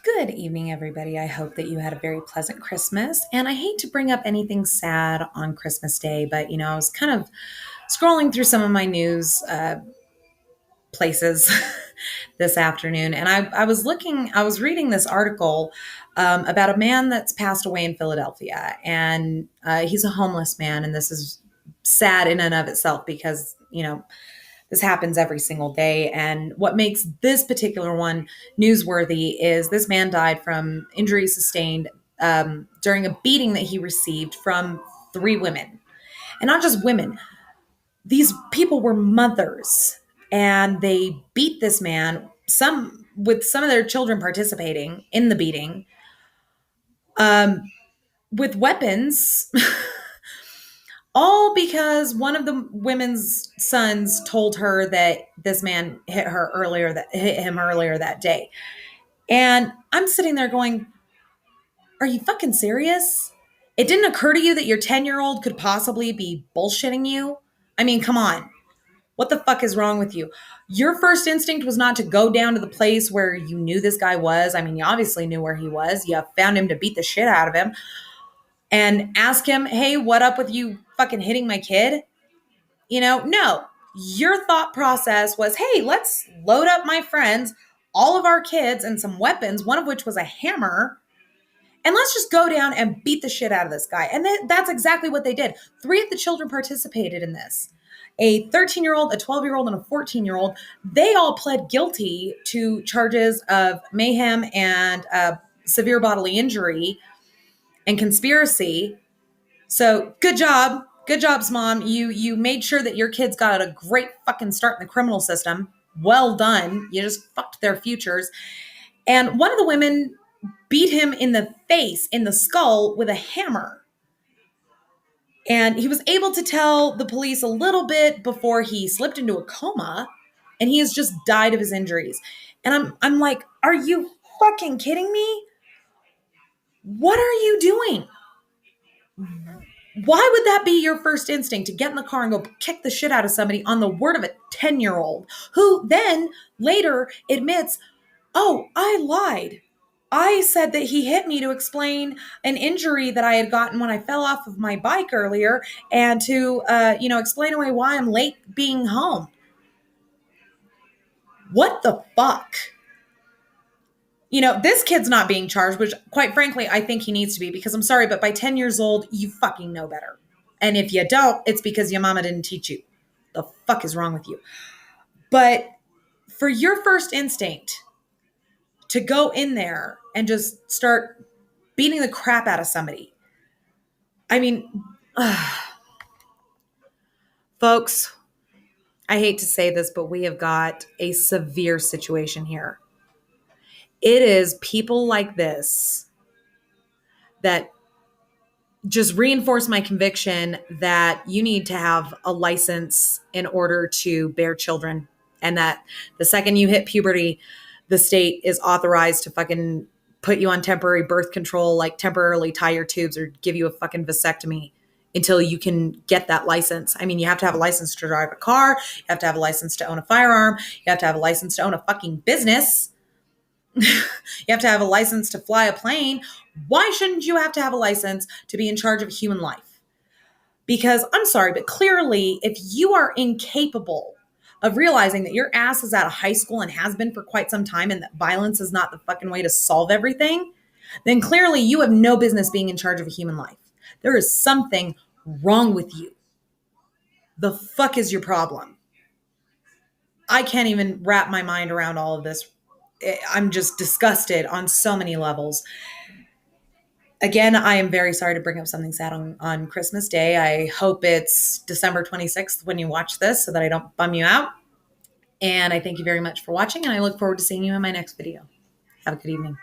Good evening, everybody. I hope that you had a very pleasant Christmas. And I hate to bring up anything sad on Christmas Day, but I was kind of scrolling through some of my news places this afternoon, and I was reading this article about a man that's passed away in Philadelphia, and he's a homeless man, and this is sad in and of itself because this happens every single day. And what makes this particular one newsworthy is this man died from injuries sustained during a beating that he received from three women. And not just women, these people were mothers. And they beat this man, some with some of their children participating in the beating, um, with weapons. All because one of the women's sons told her that this man hit him earlier that day. And I'm sitting there going, are you fucking serious? It didn't occur to you that your 10-year-old could possibly be bullshitting you? I mean, come on. What the fuck is wrong with you? Your first instinct was not to go down to the place where you knew this guy was. I mean, you obviously knew where he was. You found him to beat the shit out of him and ask him, hey, what up with you fucking hitting my kid? No. Your thought process was, hey, let's load up my friends, all of our kids, and some weapons, one of which was a hammer, and let's just go down and beat the shit out of this guy. And that's exactly what they did. Three of the children participated in this. A 13-year-old, a 12-year-old, and a 14-year-old. They all pled guilty to charges of mayhem and severe bodily injury and conspiracy. So good job. Good jobs, Mom. You made sure that your kids got a great fucking start in the criminal system. Well done. You just fucked their futures. And one of the women beat him in the face, in the skull, with a hammer. And he was able to tell the police a little bit before he slipped into a coma, and he has just died of his injuries. And I'm like, are you fucking kidding me? What are you doing? Why would that be your first instinct, to get in the car and go kick the shit out of somebody on the word of a 10-year-old who then later admits, oh, I lied. I said that he hit me to explain an injury that I had gotten when I fell off of my bike earlier and to, explain away why I'm late being home. What the fuck? This kid's not being charged, which quite frankly, I think he needs to be, because I'm sorry, but by 10 years old, you fucking know better. And if you don't, it's because your mama didn't teach you. The fuck is wrong with you? But for your first instinct to go in there and just start beating the crap out of somebody. I mean, folks, I hate to say this, but we have got a severe situation here. It is people like this that just reinforce my conviction that you need to have a license in order to bear children. And that the second you hit puberty, the state is authorized to fucking put you on temporary birth control, like temporarily tie your tubes or give you a fucking vasectomy until you can get that license. I mean, you have to have a license to drive a car. You have to have a license to own a firearm. You have to have a license to own a fucking business. You have to have a license to fly a plane. Why shouldn't you have to have a license to be in charge of a human life? Because I'm sorry, but clearly, if you are incapable of realizing that your ass is out of high school and has been for quite some time, and that violence is not the fucking way to solve everything, then clearly you have no business being in charge of a human life. There is something wrong with you. The fuck is your problem? I can't even wrap my mind around all of this. I'm just disgusted on so many levels. Again, I am very sorry to bring up something sad on Christmas Day. I hope it's December 26th when you watch this so that I don't bum you out. And I thank you very much for watching, and I look forward to seeing you in my next video. Have a good evening.